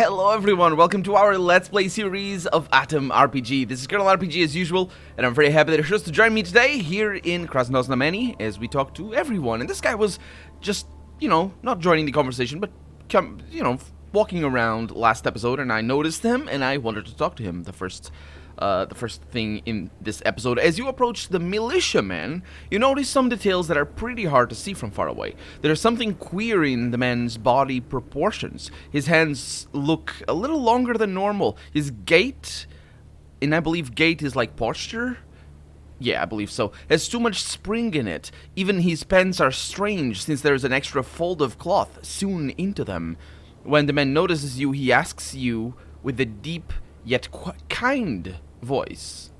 Hello everyone, welcome to our Let's Play series of A.T.O.M RPG. This is Colonel RPG as usual, and I'm very happy that you're chose to join me today here in Krasnoznameni as we talk to everyone. And this guy was just, not joining the conversation, but, walking around last episode, and I noticed him, and I wanted to talk to him the first thing in this episode. As you approach the militiaman, you notice some details that are pretty hard to see from far away. There's something queer in the man's body proportions. His hands look a little longer than normal. His gait, and I believe gait is like posture? Yeah, I believe so. Has too much spring in it. Even his pants are strange since there's an extra fold of cloth sewn into them. When the man notices you, he asks you with a deep yet kind voice,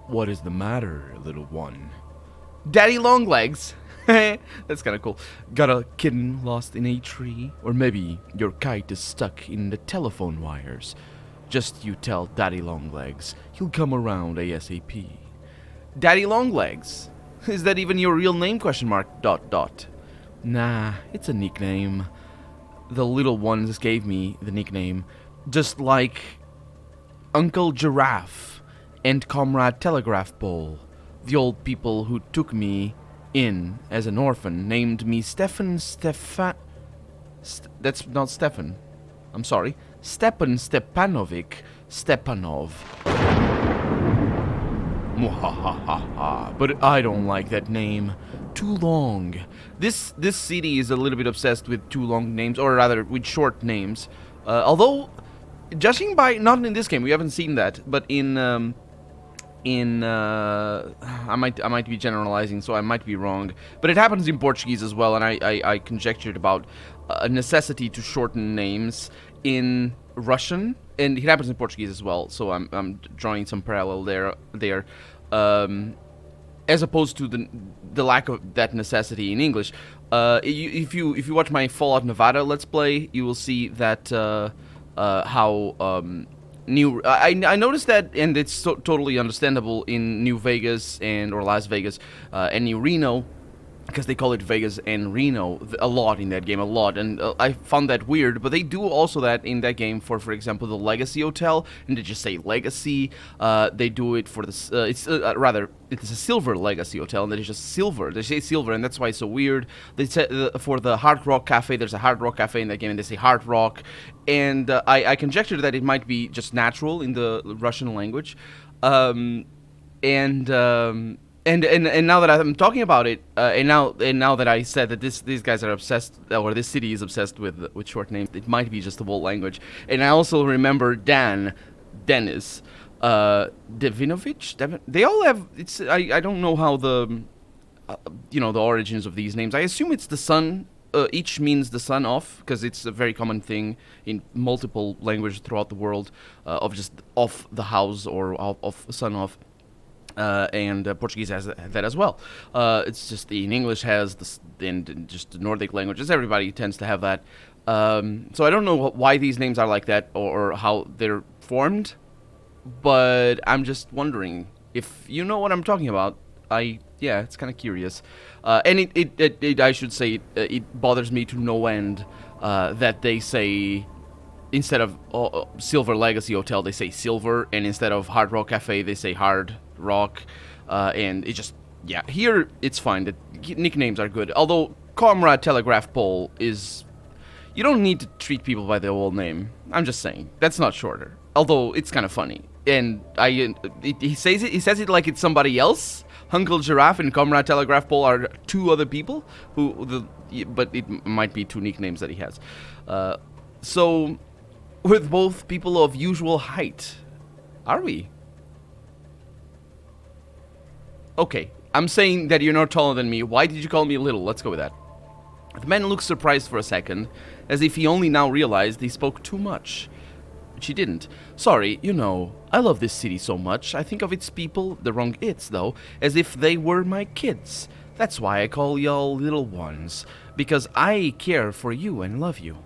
"What is the matter, little one?" "Daddy Longlegs." That's kind of cool. "Got a kitten lost in a tree? Or maybe your kite is stuck in the telephone wires? Just you tell Daddy Longlegs. He'll come around ASAP." Daddy Longlegs? Is that even your real name? ? Nah, it's a nickname. The little ones gave me the nickname. Just like Uncle Giraffe and Comrade Telegraph Pole. The old people who took me in as an orphan named me That's not Stefan. I'm sorry. Stepan Stepanovic Stepanov. Mwahahaha. But I don't like that name. Too long. This city is a little bit obsessed with too long names, or rather with short names. Although, judging by, not in this game, we haven't seen that, but I might be generalizing, so I might be wrong, but it happens in Portuguese as well, and I conjectured about a necessity to shorten names in Russian, and it happens in Portuguese as well, so I'm drawing some parallel there, as opposed to the lack of that necessity in English. If you watch my Fallout Nevada Let's Play, you will see that how I noticed that, and it's totally understandable in New Vegas or Las Vegas and New Reno, because they call it Vegas and Reno a lot in that game, and I found that weird, but they do also that in that game for example, the Legacy Hotel, and they just say Legacy. They do it for it's a Silver Legacy Hotel, and it's just Silver. They say Silver, and that's why it's so weird. They say for the Hard Rock Cafe, there's a Hard Rock Cafe in that game, and they say Hard Rock, and I conjectured that it might be just natural in the Russian language, and now that I'm talking about it, and now that I said that these guys are obsessed, or this city is obsessed with short names, it might be just the world language. And I also remember Dennis, Devinovich. They all have. I don't know how the origins of these names. I assume it's the son. Each means the son of, because it's a very common thing in multiple languages throughout the world, of just off the house or of son of. And Portuguese has that as well. It's just in English has this, and just the Nordic languages, everybody tends to have that. So I don't know why these names are like that or how they're formed, but I'm just wondering if you know what I'm talking about. It's kind of curious, and it I should say it bothers me to no end that they say, instead of Silver Legacy Hotel, they say Silver, and instead of Hard Rock Cafe, they say Hard Rock, and it just, here it's fine. The nicknames are good, although Comrade Telegraph Pole is, you don't need to treat people by their old name. I'm just saying, that's not shorter, although it's kind of funny, and he says it like it's somebody else. Uncle Giraffe and Comrade Telegraph Pole are two other people, but it might be two nicknames that he has. So, with both people of usual height, are we? Okay, I'm saying that you're not taller than me. Why did you call me little? Let's go with that. The man looked surprised for a second, as if he only now realized he spoke too much. But she didn't. "Sorry, I love this city so much. I think of its people, the wrong its though, as if they were my kids. That's why I call y'all little ones, because I care for you and love you."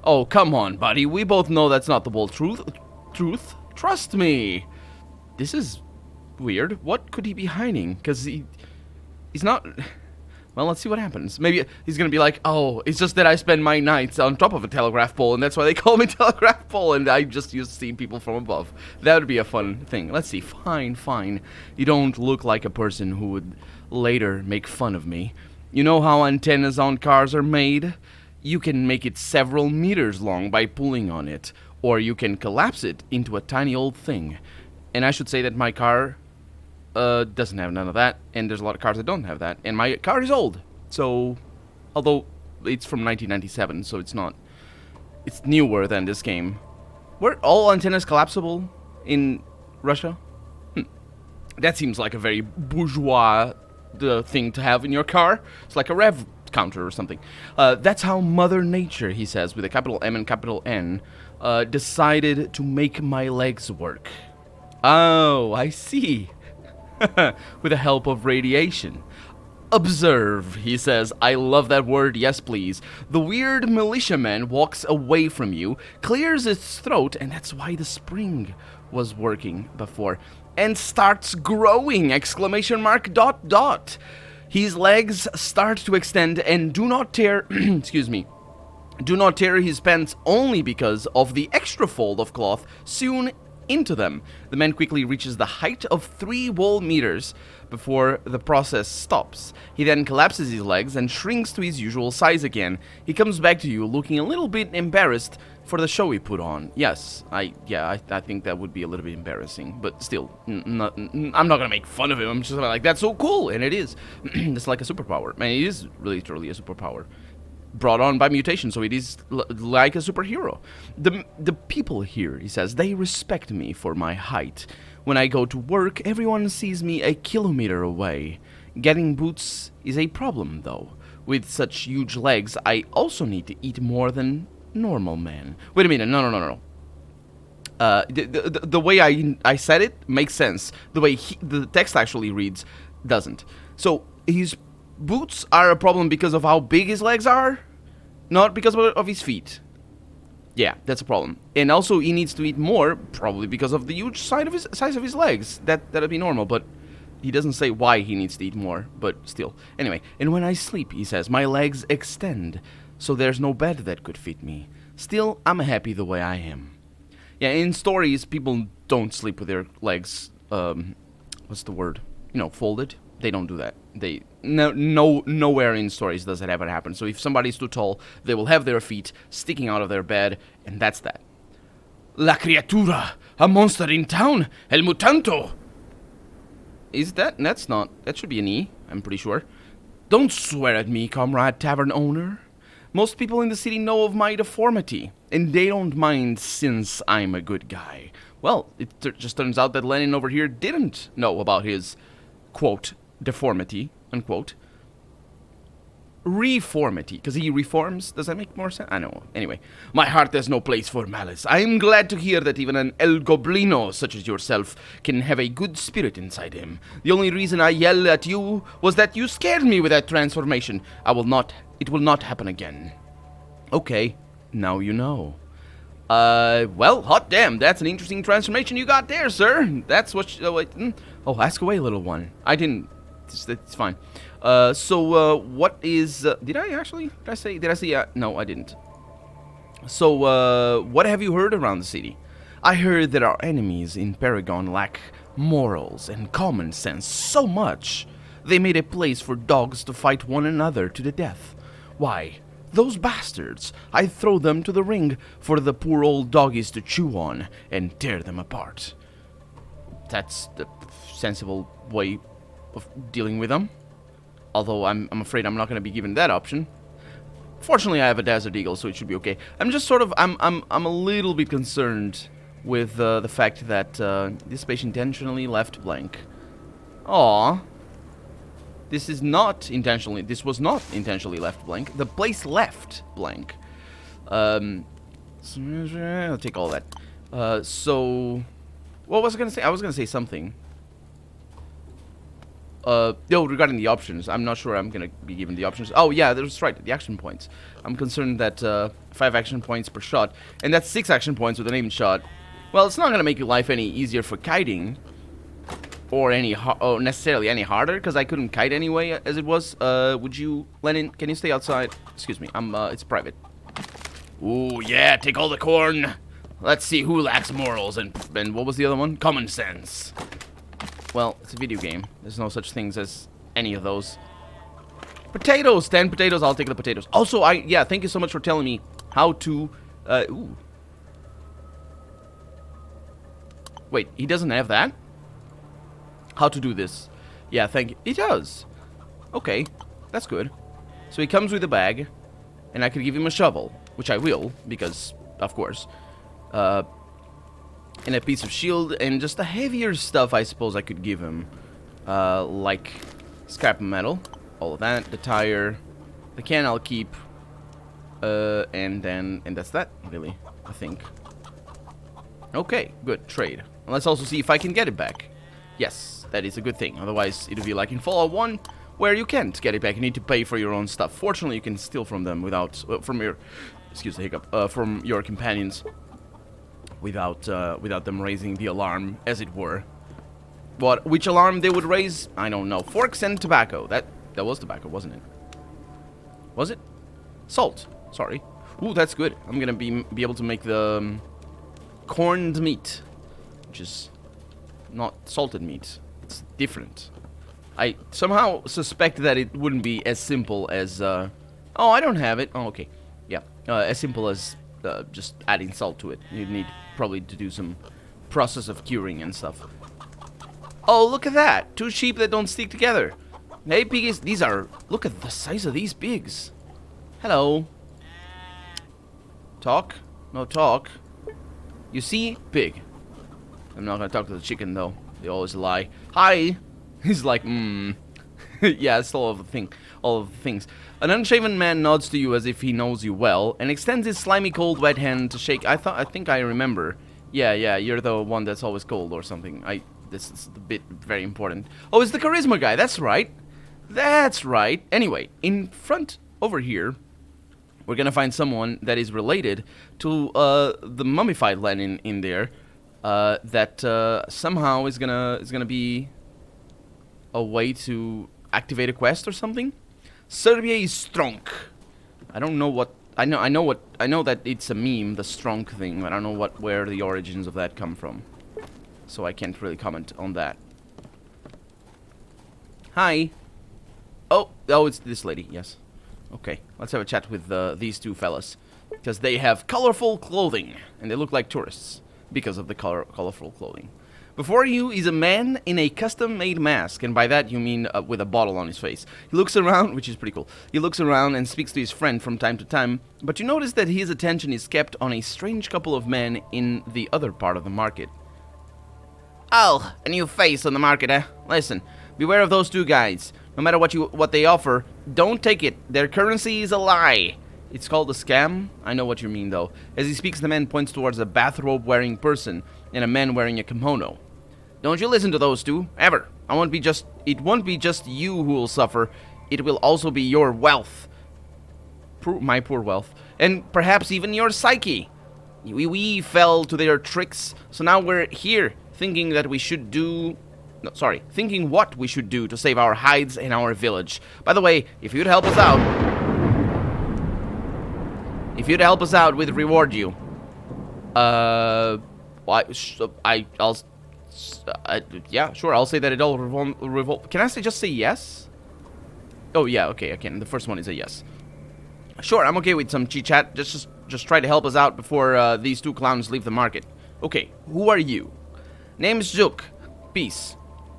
"Oh, come on, buddy. We both know that's not the whole truth. Trust me." This is weird. What could he be hiding? Because he's not... Well, let's see what happens. Maybe he's gonna be like, oh, it's just that I spend my nights on top of a telegraph pole, and that's why they call me telegraph pole, and I just used to see people from above. That would be a fun thing. Let's see. Fine, fine. You don't look like a person who would later make fun of me. You know how antennas on cars are made? You can make it several meters long by pulling on it, or you can collapse it into a tiny old thing. And I should say that my car doesn't have none of that, and there's a lot of cars that don't have that, and my car is old, so, although it's from 1997, so it's newer than this game. Were all antennas collapsible in Russia? That seems like a very bourgeois thing to have in your car. It's like a rev counter or something. That's how Mother Nature, he says, with a capital M and capital N, decided to make my legs work. Oh, I see. With the help of radiation. Observe, he says. I love that word, yes please. The weird militiaman walks away from you, clears its throat, and that's why the spring was working before, and starts growing, exclamation mark, dot, dot. His legs start to extend and do not tear, excuse me, do not tear his pants only because of the extra fold of cloth sewn into them. The man quickly reaches the height of 3 whole meters before the process stops. He then collapses his legs and shrinks to his usual size again. He comes back to you looking a little bit embarrassed for the show he put on. Yes, I think that would be a little bit embarrassing, but still, I'm not gonna make fun of him. I'm just like, that's so cool, and it is. It's like a superpower. Man, it is really truly a superpower. Brought on by mutation, so it is like a superhero. The people here, he says, they respect me for my height. When I go to work, everyone sees me a kilometer away. Getting boots is a problem, though. With such huge legs, I also need to eat more than normal men. Wait a minute, no. The way I said it makes sense. The way the text actually reads doesn't. So his boots are a problem because of how big his legs are, not because of his feet. Yeah, that's a problem. And also, he needs to eat more, probably because of the huge size of his legs. That'd be normal, but he doesn't say why he needs to eat more, but still. Anyway, and when I sleep, he says, my legs extend, so there's no bed that could fit me. Still, I'm happy the way I am. Yeah, in stories, people don't sleep with their legs, what's the word? You know, folded. They don't do that. Nowhere in stories does that ever happen. So if somebody's too tall, they will have their feet sticking out of their bed, and that's that. La criatura, a monster in town, el mutanto. Is that? That's not. That should be an E, I'm pretty sure. Don't swear at me, comrade tavern owner. Most people in the city know of my deformity, and they don't mind since I'm a good guy. Well, it just turns out that Lenin over here didn't know about his, quote, deformity, unquote. Reformity, because he reforms. Does that make more sense? I know. Anyway, my heart has no place for malice. I am glad to hear that even an El Goblino such as yourself can have a good spirit inside him. The only reason I yelled at you was that you scared me with that transformation. It will not happen again. Okay, now you know. Well, hot damn, that's an interesting transformation you got there, sir. That's what oh, ask away, little one. I didn't. It's fine. What is... did I say... no, I didn't. So, what have you heard around the city? I heard that our enemies in Paragon lack morals and common sense so much. They made a place for dogs to fight one another to the death. Why, those bastards, I'd throw them to the ring for the poor old doggies to chew on and tear them apart. That's the sensible way of dealing with them. Although I'm afraid I'm not going to be given that option. Fortunately, I have a Desert Eagle, so it should be okay. I'm just sort of I'm a little bit concerned with the fact that this page intentionally left blank. Aww. This was not intentionally left blank. The place left blank. So I'll take all that. So what was I gonna say? I was gonna say something. Regarding the options, I'm not sure I'm gonna be given the options. Oh yeah, that's right, the action points. I'm concerned that 5 action points per shot, and that's 6 action points with an aim shot. Well, it's not gonna make your life any easier for kiting. or necessarily any harder, because I couldn't kite anyway as it was. Would you, Lenin? Can you stay outside? Excuse me. It's private. Ooh, yeah. Take all the corn. Let's see who lacks morals and what was the other one? Common sense. Well, it's a video game. There's no such things as any of those. Potatoes! 10 potatoes, I'll take the potatoes. Also, yeah, thank you so much for telling me how to, ooh. Wait, he doesn't have that? How to do this? Yeah, thank you. He does. Okay, that's good. So he comes with a bag, and I could give him a shovel, which I will, because, of course. And a piece of shield, and just the heavier stuff I suppose I could give him. Like scrap metal, all of that, the tire, the can I'll keep, and that's that, really, I think. Okay, good, trade. And let's also see if I can get it back. Yes, that is a good thing, otherwise it would be like in Fallout 1, where you can't get it back, you need to pay for your own stuff. Fortunately, you can steal from them without, from your, excuse the hiccup, from your companions. Without them raising the alarm, as it were. Which alarm they would raise? I don't know. Forks and tobacco. That was tobacco, wasn't it? Was it? Salt. Sorry. Ooh, that's good. I'm gonna be able to make the corned meat, which is not salted meat. It's different. I somehow suspect that it wouldn't be as simple as. Oh, I don't have it. Oh, okay. Yeah. As simple as just adding salt to it. You'd need probably to do some process of curing and stuff. Oh, look at that! 2 sheep that don't stick together. Hey, piggies, these are... Look at the size of these pigs. Hello. Talk? No talk. You see? Pig. I'm not gonna talk to the chicken, though. They always lie. Hi! He's like, yeah, it's all of the things. An unshaven man nods to you as if he knows you well, and extends his slimy cold wet hand to shake. I think I remember. Yeah, you're the one that's always cold or something. This is a bit very important. Oh, it's the charisma guy, that's right. That's right. Anyway, in front over here, we're gonna find someone that is related to the mummified Lenin in there. That somehow is gonna be a way to activate a quest or something. Serbia is strong. I don't know what I know that it's a meme, the strong thing. I don't know where the origins of that come from. So I can't really comment on that. Hi. Oh, it's this lady. Yes. Okay, let's have a chat with these 2 fellas, because they have colorful clothing and they look like tourists because of the colorful clothing. Before you is a man in a custom-made mask, and by that you mean with a bottle on his face. He looks around, which is pretty cool. He looks around and speaks to his friend from time to time, but you notice that his attention is kept on a strange couple of men in the other part of the market. Oh, a new face on the market, eh? Listen, beware of those 2 guys. No matter what they offer, don't take it. Their currency is a lie. It's called a scam? I know what you mean, though. As he speaks, the man points towards a bathrobe-wearing person and a man wearing a kimono. Don't you listen to those 2, ever. It won't be just you who will suffer. It will also be your wealth. My poor wealth. And perhaps even your psyche. We fell to their tricks, so now we're here, thinking what we should do to save our hides and our village. By the way, if you'd help us out, we'd reward you. Yeah, sure, I'll say that it all revolve. Can I just say yes? Oh, yeah, okay, I can. The first one is a yes. Sure, I'm okay with some chit-chat. Just try to help us out before these 2 clowns leave the market. Okay, who are you? Name's Zook. Peace.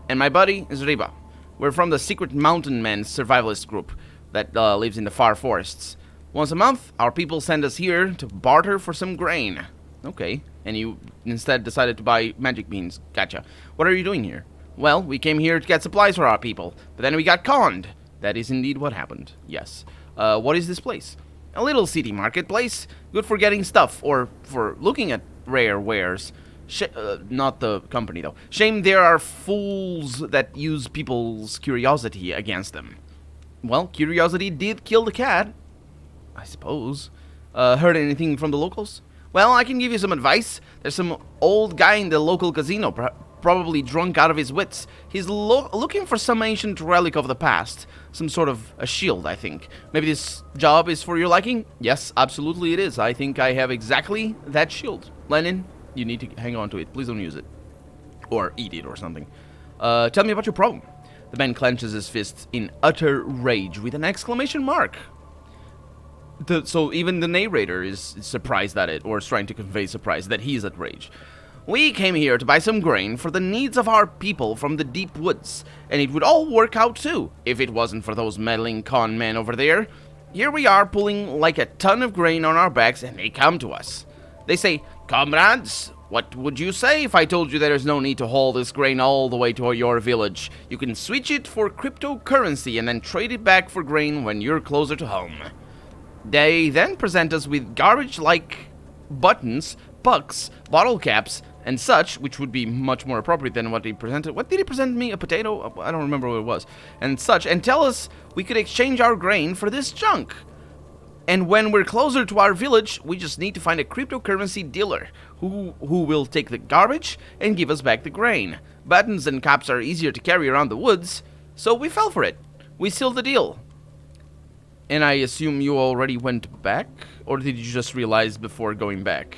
And my buddy is Riba. We're from the secret mountain men survivalist group that lives in the far forests. Once a month, our people send us here to barter for some grain. Okay. And you instead decided to buy magic beans. Gotcha. What are you doing here? Well, we came here to get supplies for our people, but then we got conned. That is indeed what happened. Yes. What is this place? A little city marketplace. Good for getting stuff, or for looking at rare wares. Not the company, though. Shame there are fools that use people's curiosity against them. Well, curiosity did kill the cat, I suppose. Heard anything from the locals? Well, I can give you some advice. There's some old guy in the local casino. probably drunk out of his wits. He's looking for some ancient relic of the past. Some sort of a shield, I think. Maybe this job is for your liking? Yes, absolutely it is. I think I have exactly that shield. Lenin, you need to hang on to it. Please don't use it. Or eat it or something. Tell me about your problem. The man clenches his fists in utter rage with an exclamation mark. So even the narrator is surprised at it, or is trying to convey surprise that he's at rage. We came here to buy some grain for the needs of our people from the deep woods, and it would all work out too, if it wasn't for those meddling con men over there. Here we are pulling like a ton of grain on our backs, and they come to us. They say, "Comrades, what would you say if I told you there is no need to haul this grain all the way to your village? You can switch it for cryptocurrency and then trade it back for grain when you're closer to home." They then present us with garbage like buttons, pucks, bottle caps, and such, which would be much more appropriate than what he presented. What did he present me? A potato? I don't remember what it was. And such, and tell us we could exchange our grain for this junk. And when we're closer to our village, we just need to find a cryptocurrency dealer who will take the garbage and give us back the grain. Buttons and caps are easier to carry around the woods, so we fell for it. We sealed the deal. And I assume you already went back? Or did you just realize before going back?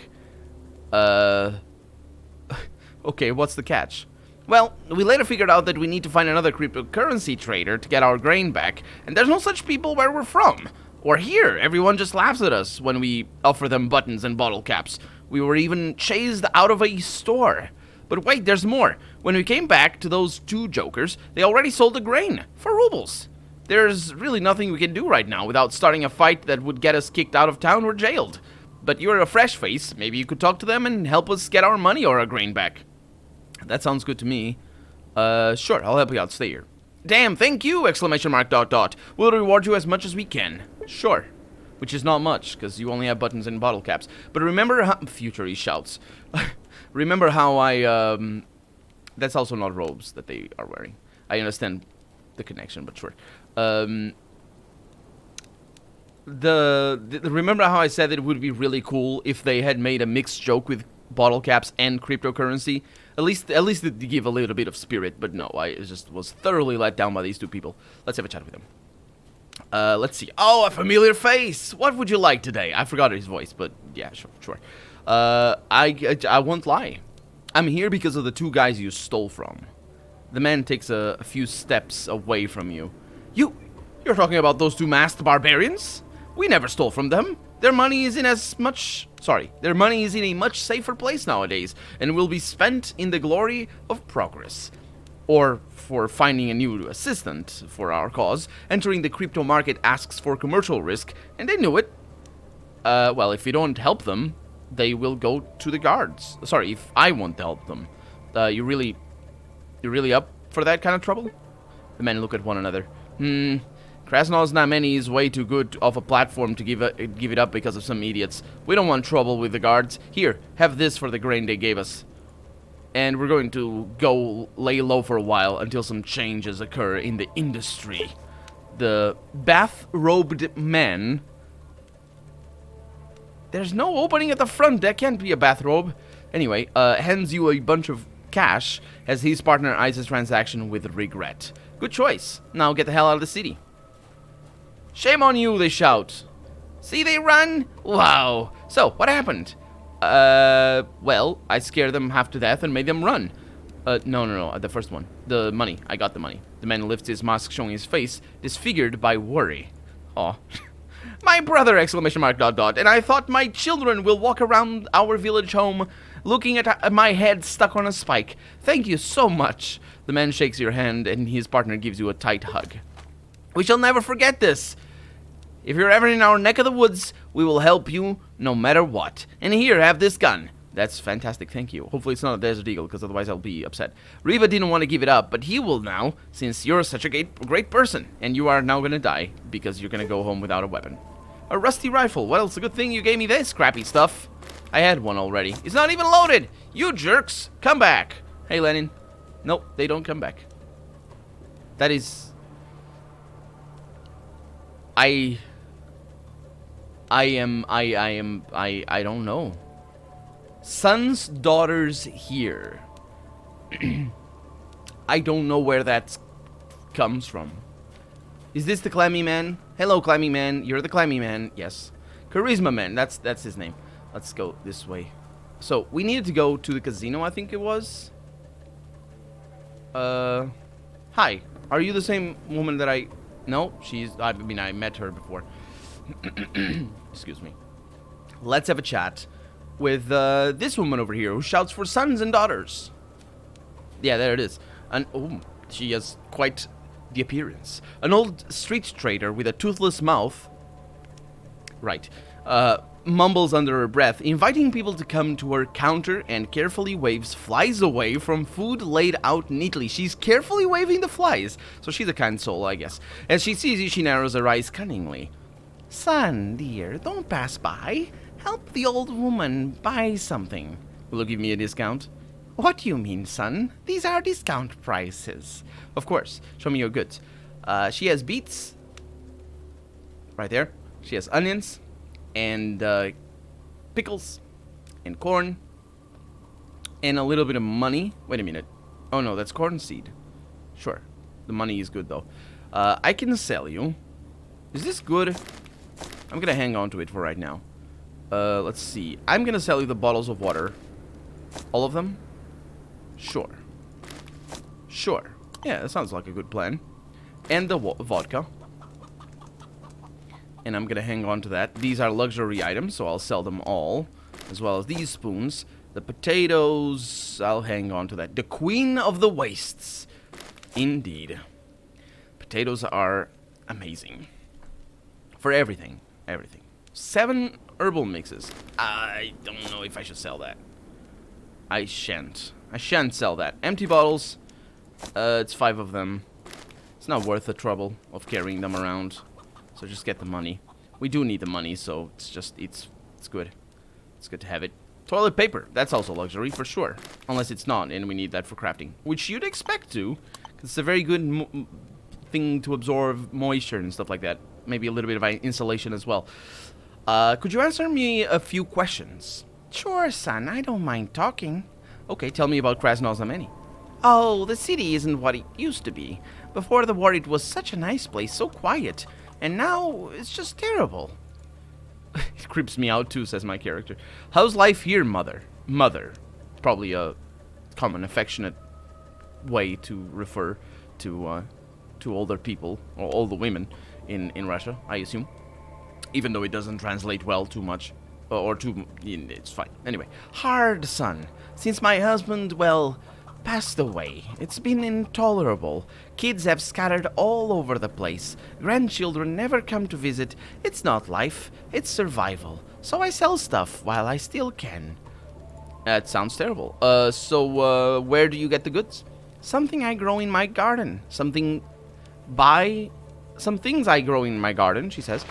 Okay, what's the catch? Well, we later figured out that we need to find another cryptocurrency trader to get our grain back, and there's no such people where we're from. Or here, everyone just laughs at us when we offer them buttons and bottle caps. We were even chased out of a store. But wait, there's more. When we came back to those two jokers, they already sold the grain for rubles. There's really nothing we can do right now without starting a fight that would get us kicked out of town or jailed. But you're a fresh face. Maybe you could talk to them and help us get our money or our grain back. That sounds good to me. Sure, I'll help you out. Stay here. Damn, thank you! Exclamation mark, dot, dot. We'll reward you as much as we can. Sure. Which is not much, because you only have buttons and bottle caps. But remember how... Future, he shouts. Remember how I, That's also not robes that they are wearing. I understand the connection, but sure. Remember how I said that it would be really cool if they had made a mixed joke with bottle caps and cryptocurrency? At least to give a little bit of spirit, but no, I just was thoroughly let down by these two people. Let's have a chat with them. Let's see. Oh, a familiar face! What would you like today? I forgot his voice, but yeah, sure. I won't lie. I'm here because of the two guys you stole from. The man takes a few steps away from you. You're talking about those two masked barbarians? We never stole from them. Their money is in their money is in a much safer place nowadays, and will be spent in the glory of progress. Or for finding a new assistant for our cause. Entering the crypto market asks for commercial risk, and they knew it. Well, if you don't help them, they will go to the guards. Sorry, if I want to help them. You really up for that kind of trouble? The men look at one another. Krasnod's Znameni is way too good of a platform to give it up because of some idiots. We don't want trouble with the guards. Here, have this for the grain they gave us. And we're going to go lay low for a while until some changes occur in the industry. The bathrobed man... There's no opening at the front. That can't be a bathrobe. Anyway, hands you a bunch of cash as his partner eyes his transaction with regret. Good choice. Now get the hell out of the city. Shame on you, they shout. See, they run? Wow. So, what happened? Well, I scared them half to death and made them run. No, the first one. The money. I got the money. The man lifts his mask, showing his face, disfigured by worry. Aw. My brother! Exclamation mark, dot, dot. And I thought my children will walk around our village home looking at my head stuck on a spike. Thank you so much. The man shakes your hand and his partner gives you a tight hug. We shall never forget this. If you're ever in our neck of the woods, we will help you no matter what. And here, have this gun. That's fantastic, thank you. Hopefully it's not a Desert Eagle, because otherwise I'll be upset. Reva didn't want to give it up, but he will now, since you're such a great person. And you are now going to die, because you're going to go home without a weapon. A rusty rifle. Well, it's a good thing you gave me this crappy stuff. I had one already. It's not even loaded. You jerks. Come back. Hey, Lenin. Nope, they don't come back. That is... I don't know. Sons, daughters here. I don't know where that comes from. Is this the clammy man? Hello, clammy man. You're the clammy man. Yes. Charisma man. That's his name. Let's go this way. So, we needed to go to the casino, I think it was. Hi. Are you the same woman that I... No, I mean, I met her before. Excuse me. Let's have a chat with this woman over here who shouts for sons and daughters. Yeah, there it is. And, oh, she has quite the appearance. An old street trader with a toothless mouth. Right. Mumbles under her breath, inviting people to come to her counter and carefully waves flies away from food laid out neatly. She's carefully waving the flies. So she's a kind soul, I guess. As she sees you, she narrows her eyes cunningly. Son, dear, don't pass by. Help the old woman buy something. Will you give me a discount? What do you mean, son? These are discount prices. Of course. Show me your goods. She has beets. Right there. She has onions. And pickles. And corn. And a little bit of money. Wait a minute. Oh, no, that's corn seed. Sure. The money is good, though. I can sell you. Is this good? I'm going to hang on to it for right now. Let's see. I'm going to sell you the bottles of water. All of them? Sure. Sure. Yeah, that sounds like a good plan. And the vodka. And I'm going to hang on to that. These are luxury items, so I'll sell them all. As well as these spoons. The potatoes, I'll hang on to that. The queen of the wastes. Indeed. Potatoes are amazing. For everything. Everything. 7 herbal mixes. I don't know if I should sell that. I shan't. I shan't sell that. Empty bottles. It's 5 of them. It's not worth the trouble of carrying them around. So just get the money. We do need the money, so it's good. It's good to have it. Toilet paper. That's also luxury for sure. Unless it's not, and we need that for crafting. Which you'd expect to. Because it's a very good thing to absorb moisture and stuff like that. Maybe a little bit of insulation as well. Could you answer me a few questions? Sure, son. I don't mind talking. Okay, tell me about Krasnozameni. Oh, the city isn't what it used to be. Before the war, it was such a nice place, so quiet. And now, it's just terrible. It creeps me out too, says my character. How's life here, mother? Mother. Probably a common affectionate way to refer to older people, or older women in Russia, I assume. Even though it doesn't translate well too much. Or too... it's fine. Anyway. Hard, son. Since my husband, well... passed away. It's been intolerable. Kids have scattered all over the place. Grandchildren never come to visit. It's not life, it's survival. So I sell stuff while I still can. That sounds terrible. So where do you get the goods? Something I grow in my garden. Some things I grow in my garden, she says.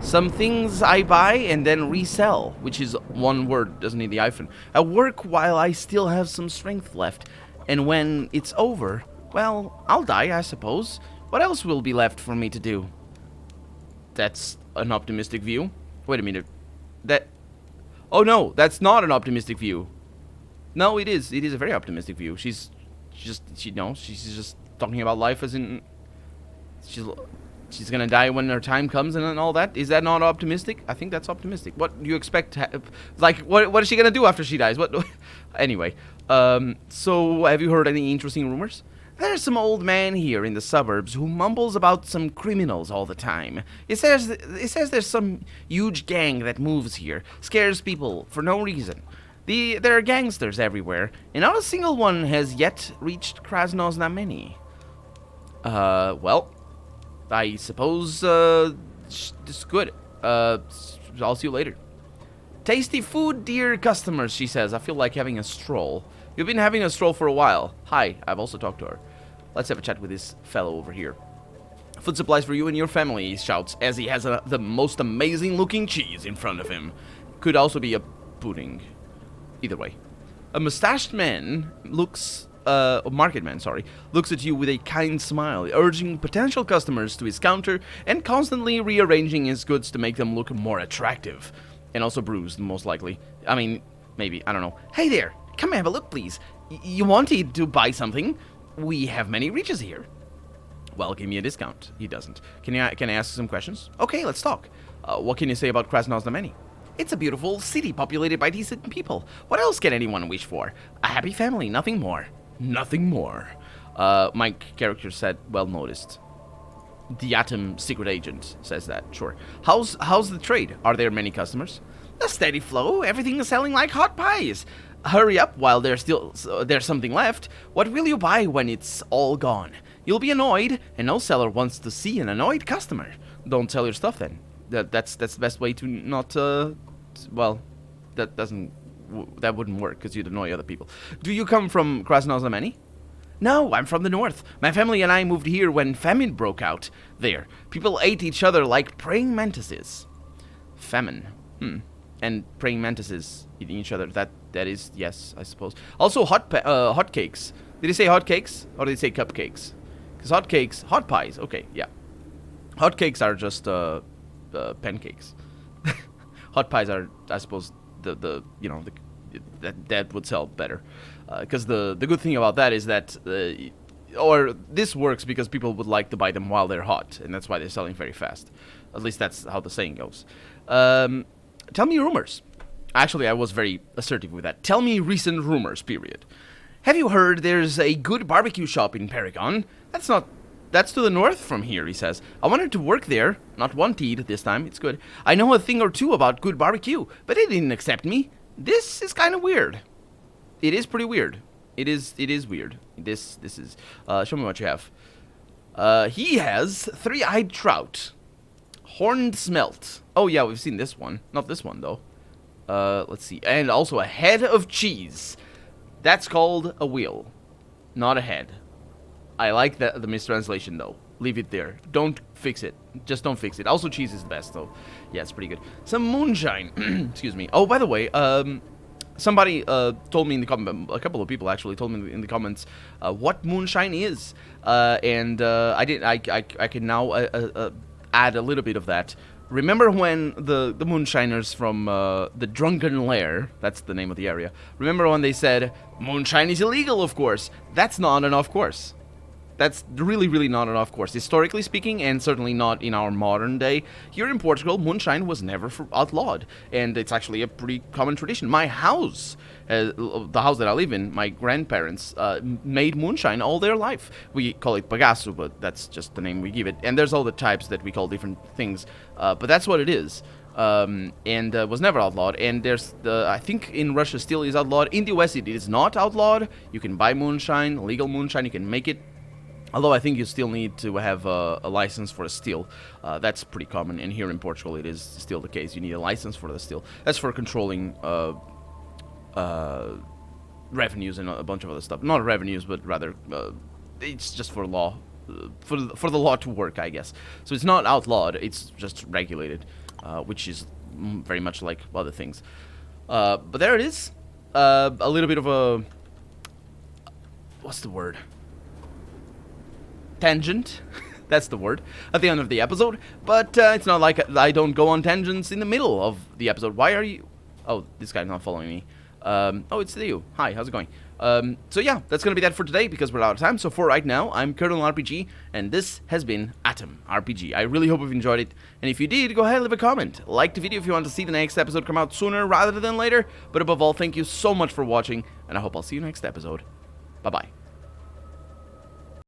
Some things I buy and then resell, which is one word, doesn't need the hyphen. I work while I still have some strength left, and when it's over, well, I'll die, I suppose. What else will be left for me to do? That's an optimistic view. Wait a minute. Oh no, that's not an optimistic view. No, it is. It is a very optimistic view. She's just talking about life as in... She's gonna die when her time comes and all that. Is that not optimistic? I think that's optimistic. What do you expect to what is she gonna do after she dies? What? Anyway, so have you heard any interesting rumors? There's some old man here in the suburbs who mumbles about some criminals all the time. It says there's some huge gang that moves here, scares people for no reason. There are gangsters everywhere, and not a single one has yet reached Krasnozameni. Well, I suppose, it's good. I'll see you later. Tasty food, dear customers, she says. I feel like having a stroll. You've been having a stroll for a while. Hi, I've also talked to her. Let's have a chat with this fellow over here. Food supplies for you and your family, he shouts, as he has the most amazing looking cheese in front of him. Could also be a pudding. Either way. A mustached man looks... market man, looks at you with a kind smile, urging potential customers to his counter and constantly rearranging his goods to make them look more attractive. And also bruised, most likely. I mean, maybe, I don't know. Hey there, Come have a look, please. You wanted to buy something? We have many reaches here. Well, give me a discount. He doesn't. Can I ask some questions? Okay, let's talk. What can you say about Krasnoznameni? It's a beautiful city populated by decent people. What else can anyone wish for? A happy family, nothing more. Nothing more. My character said, well noticed. The A.T.O.M secret agent says that, sure. How's the trade? Are there many customers? A steady flow. Everything is selling like hot pies. Hurry up while there's something left. What will you buy when it's all gone? You'll be annoyed, and no seller wants to see an annoyed customer. Don't sell your stuff then. That's the best way to not, well, that wouldn't work because you'd annoy other people. Do you come from Krasnoznameni? No, I'm from the north. My family and I moved here when famine broke out. There, people ate each other like praying mantises. Famine. And praying mantises eating each other. That is, yes, I suppose. Also, hot cakes. Did he say hot cakes or did he say cupcakes? Because hot pies. Okay, yeah. Hot cakes are just pancakes. Hot pies are, I suppose, that would sell better. Because the good thing about that is that, or this works because people would like to buy them while they're hot, and that's why they're selling very fast. At least that's how the saying goes. Tell me rumors. Actually, I was very assertive with that. Tell me recent rumors, period. Have you heard there's a good barbecue shop in Paragon? That's to the north from here, he says. I wanted to work there. Not wanted this time, it's good. I know a thing or two about good barbecue, but they didn't accept me. This is kind of weird. It is pretty weird. It is weird. This is, show me what you have. He has three-eyed trout. Horned smelt. Oh yeah, we've seen this one. Not this one, though. Let's see. And also a head of cheese. That's called a wheel, not a head. I like the mistranslation, though. Leave it there. Don't fix it. Just don't fix it. Also, cheese is the best, though. Yeah, it's pretty good. Some moonshine. Excuse me. Oh, by the way, somebody told me in the comment, a couple of people actually told me in the comments what moonshine is, and I can now add a little bit of that. Remember when the moonshiners from the Drunken Lair, that's the name of the area, remember when they said, moonshine is illegal, of course? That's not an of course. That's really, really not an of course. Historically speaking, and certainly not in our modern day, here in Portugal, moonshine was never outlawed. And it's actually a pretty common tradition. My house, the house that I live in, my grandparents made moonshine all their life. We call it bagaço, but that's just the name we give it. And there's all the types that we call different things. But that's what it is. And was never outlawed. And there's I think in Russia still is outlawed. In the US it is not outlawed. You can buy moonshine, legal moonshine, you can make it. Although I think you still need to have a license for a still. That's pretty common, and here in Portugal it is still the case. You need a license for the still. That's for controlling revenues and a bunch of other stuff. Not revenues, but rather it's just for law, for the law to work, I guess. So it's not outlawed, it's just regulated, which is very much like other things. But there it is. A little bit of a... what's the word? Tangent. That's the word. At the end of the episode. But it's not like I don't go on tangents in the middle of the episode. Why are you... oh, this guy's not following me. Oh, it's you. Hi, how's it going? So yeah, that's gonna be that for today because we're out of time. So for right now, I'm Colonel RPG, and this has been A.T.O.M RPG. I really hope you've enjoyed it, and if you did, go ahead and leave a comment. Like the video if you want to see the next episode come out sooner rather than later. But above all, thank you so much for watching, and I hope I'll see you next episode. Bye-bye.